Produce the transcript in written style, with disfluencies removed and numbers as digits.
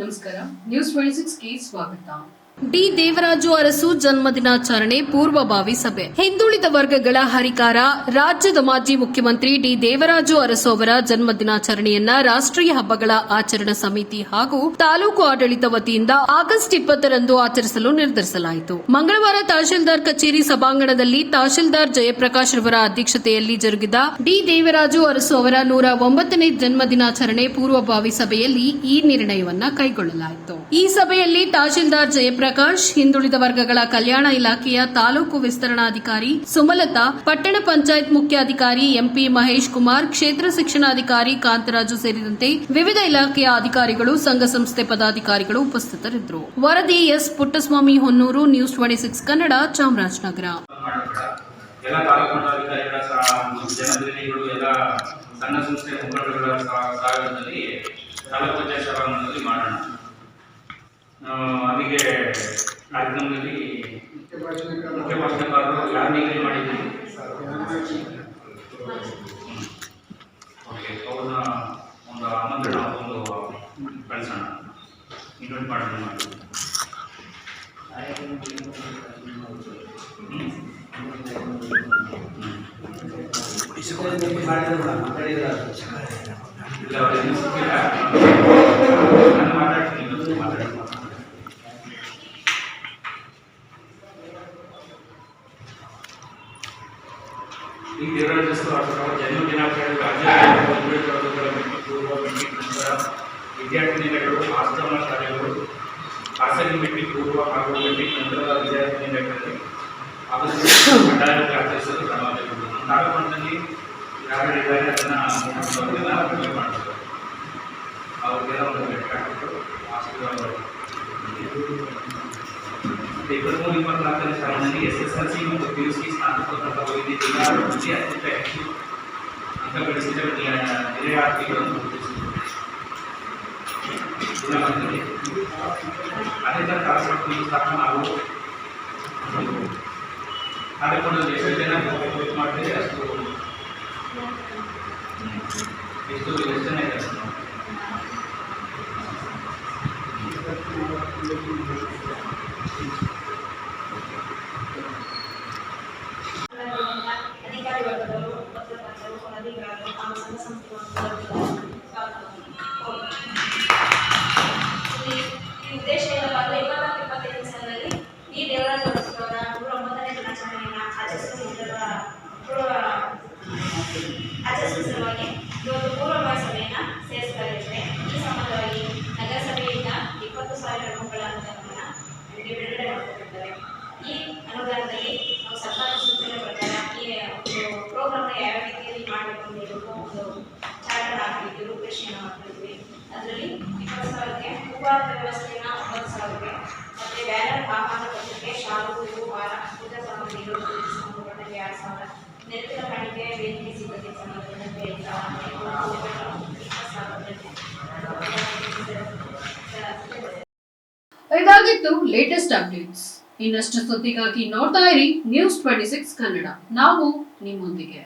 ನಮಸ್ಕಾರ, ನ್ಯೂಸ್ 26ಗೆ ಸ್ವಾಗತ. ಡಿ ದೇವರಾಜು ಅರಸು ಜನ್ಮದಿನಾಚರಣೆ ಪೂರ್ವಭಾವಿ ಸಭೆ. ಹಿಂದುಳಿದ ವರ್ಗಗಳ ಹರಿಕಾರ ರಾಜ್ಯದ ಮಾಜಿ ಮುಖ್ಯಮಂತ್ರಿ ಡಿ ದೇವರಾಜು ಅರಸು ಅವರ ಜನ್ಮದಿನಾಚರಣೆಯನ್ನ ರಾಷ್ಟ್ರೀಯ ಹಬ್ಬಗಳ ಆಚರಣಾ ಸಮಿತಿ ಹಾಗೂ ತಾಲೂಕು ಆಡಳಿತ ವತಿಯಿಂದ ಆಗಸ್ಟ್ 20ರಂದು ಆಚರಿಸಲು ನಿರ್ಧರಿಸಲಾಯಿತು. ಮಂಗಳವಾರ ತಹಶೀಲ್ದಾರ್ ಕಚೇರಿ ಸಭಾಂಗಣದಲ್ಲಿ ತಹಶೀಲ್ದಾರ್ ಜಯಪ್ರಕಾಶ್ ರವರ ಅಧ್ಯಕ್ಷತೆಯಲ್ಲಿ ಜರುಗಿದ ಡಿ ದೇವರಾಜು ಅರಸು ಅವರ 109ನೇ ಜನ್ಮದಿನಾಚರಣೆ ಪೂರ್ವಭಾವಿ ಸಭೆಯಲ್ಲಿ ಈ ನಿರ್ಣಯವನ್ನ ಕೈಗೊಳ್ಳಲಾಯಿತು. ಈ ಸಭೆಯಲ್ಲಿ ತಹಶೀಲ್ದಾರ್ ಜಯಪ್ರಕಾಶ್, ಹಿಂದುಳಿದ ವರ್ಗಗಳ ಕಲ್ಯಾಣ ಇಲಾಖೆಯ ತಾಲೂಕು ವಿಸ್ತರಣಾಧಿಕಾರಿ ಸುಮಲತಾ, ಪಟ್ಟಣ ಪಂಚಾಯತ್ ಮುಖ್ಯಾಧಿಕಾರಿ ಎಂಪಿ ಮಹೇಶ್ ಕುಮಾರ್, ಕ್ಷೇತ್ರ ಶಿಕ್ಷಣಾಧಿಕಾರಿ ಕಾಂತರಾಜು ಸೇರಿದಂತೆ ವಿವಿಧ ಇಲಾಖೆಯ ಅಧಿಕಾರಿಗಳು, ಸಂಘ ಸಂಸ್ಥೆ ಪದಾಧಿಕಾರಿಗಳು ಉಪಸ್ಥಿತರಿದ್ದರು. ವರದಿ ಎಸ್ ಪುಟ್ಟಸ್ವಾಮಿ ಹೊನ್ನೂರು, ನ್ಯೂಸ್ 26 ಕನ್ನಡ, ಚಾಮರಾಜನಗರ. ಅದಕ್ಕೆ ಕಾರ್ಯಕ್ರಮದಲ್ಲಿ ಮುಖ್ಯ ಭಾಷಣಕಾರರು ಯಾರು ನಿಗದಿ ಮಾಡಿದ್ದೀವಿ ಓಕೆ, ಅವ್ರನ್ನ ಒಂದು ಆಮಂತ್ರಣ ಒಂದು ಕಳಿಸೋಣ, ಇನ್ವೈಟ್ ಮಾಡೋಣ. ಇಲ್ಲ ಅವ್ರಿಗೆ ಸಿಕ್ಕಿಲ್ಲ, ನಾನು ಮಾತಾಡ್ತೀನಿ, ಮಾತಾಡ್ತೀನಿ. ಈ ದೇವರಾಜ ಅವರ ಜನ್ಮದಿನಾಚರಣೆ ರಾಜ್ಯದ ಹಿಂದುಳಿದ ವರ್ಗಗಳ ಪೂರ್ವ ಮೆಟ್ರಿಕ್ ನಂತರ ವಿದ್ಯಾರ್ಥಿನಿಗಳು, ಆಶ್ರಮ ಶಾಲೆಗಳು, ಖಾಸಗಿ ಮೆಟ್ರಿಕ್ ಪೂರ್ವ ಹಾಗೂ ಮೆಟ್ರಿಕ್ ನಂತರದ ವಿದ್ಯಾರ್ಥಿನಿಗಳಲ್ಲಿ ಆಗಸ್ಟ್ ಕಡ್ಡಾಯವಾಗಿ ಆಚರಿಸಲು ಕ್ರಮವಾಗಿರುವುದು. ಕಾರ್ಯಕ್ರಮದಲ್ಲಿ ಯಾರಿದ್ದಾರೆ ಅದನ್ನು ಮಾಡ್ತಾರೆ, ಅವ್ರಿಗೆಲ್ಲ ಒಂದು ಲೆಕ್ಕ ಹಾಕಿಟ್ಟು ಆಶೀರ್ವಾದ. 23-24ನೇ ಸಾಲಿನಲ್ಲಿ SSLC ಮತ್ತು PUC ಸ್ನಾತಕೋತ್ತರ ಪದವಿ ಜಿಲ್ಲಾಡಳಿತ ಅತ್ಯಂತ ಹೆಚ್ಚು ಅಂಕ ಗಳಿಸಿದ ವಿದ್ಯಾರ್ಥಿಗಳನ್ನು ಗುರುತಿಸಿದರು. ದಿನಮಂದಿಗೆ ಅದೇ ಥರ ಕಾರ್ಯಕ್ರಮಗಳು ಸಹ ನಾವು ಕಾರ್ಯಕ್ರಮದಲ್ಲಿ ಎಷ್ಟು ಜನ ಮಾಡಿದ್ರೆ ಎಷ್ಟು ಜನ ಇದೆ. ಅಧಿಕಾರಿ ವರ್ಗದವರು, ಪತ್ರಕರ್ತರು, ವರದಿಗಾರರು ಹಾಗೂ ಸಂಘ ಸಂಸ್ಥೆಗಳು ಈ ಉದ್ದೇಶ ಏನಪ್ಪ ಅಂದರೆ 24-25 ಸಾಲಿನಲ್ಲಿ ಡಿ ದೇವರಾಜು ಅರಸು ಅವರ 109ನೇ ದಿನಾಚರಣೆಯನ್ನು ಆಚರಿಸುವ ಸಲುವಾಗಿ ಇವತ್ತು ಪೂರ್ವಭಾವಿ ಸಭೆಯನ್ನು ಸೇರಿಸಲಾಗಿದೆ. ಈ ಸಂಬಂಧವಾಗಿ ನಗರಸಭೆಯಿಂದ 20,000 ರೂಪಾಯಿಗಳ ಅನುದಾನವನ್ನು ನಮಗೆ ಬಿಡುಗಡೆ ಮಾಡಿಕೊಟ್ಟಿದ್ದಾರೆ. ಈ ಅನುದಾನದಲ್ಲಿ ನಾವು ಸರ್ಕಾರಿ ಸೂಚನೆ ಪ್ರಕಾರ ಈ ಒಂದು ಪ್ರೋಗ್ರಾಮ್ನ ಯಾವ ರೀತಿಯಲ್ಲಿ ಮಾಡಬೇಕು ಅಂತ ಹೇಳಬೇಕು ಒಂದು ಚಾರ್ಟರ್ ಹಾಕಿದ್ವಿ, ರೂಪರೇಷೆಯನ್ನು ಮಾಡ್ತಿದ್ವಿ. ಅದರಲ್ಲಿ 20,000ಕ್ಕೆ ಹೂವಾರದ ವ್ಯವಸ್ಥೆಯನ್ನು 9,000ಕ್ಕೆ, ಮತ್ತು ಬ್ಯಾನರ್, ಆಹಾರ ಪತ್ರಿಕೆ, ಶಾಲು, ಹೂವು, ಹಾರ, ಪೂಜಾ ಸಾಮಗ್ರಿಗಳು ಸಂಬಂಧಪಟ್ಟಂತೆ 2,000, ನೆರಳಿನ ಕಾಣಿಕೆ, ವೇದಿಕೆ ಸಿದ್ಧತೆ ಸಂಬಂಧಪಟ್ಟಂತೆ 5,000. ಇದಾಗಿತ್ತು ಲೇಟೆಸ್ಟ್ ಅಪ್ಡೇಟ್ಸ್. ಇನ್ನಷ್ಟು ಸುದ್ದಿಗಾಗಿ ನೋಡ್ತಾ ಇರಿ ನ್ಯೂಸ್ 26 ಕನ್ನಡ. ನಾವು ನಿಮ್ಮೊಂದಿಗೆ.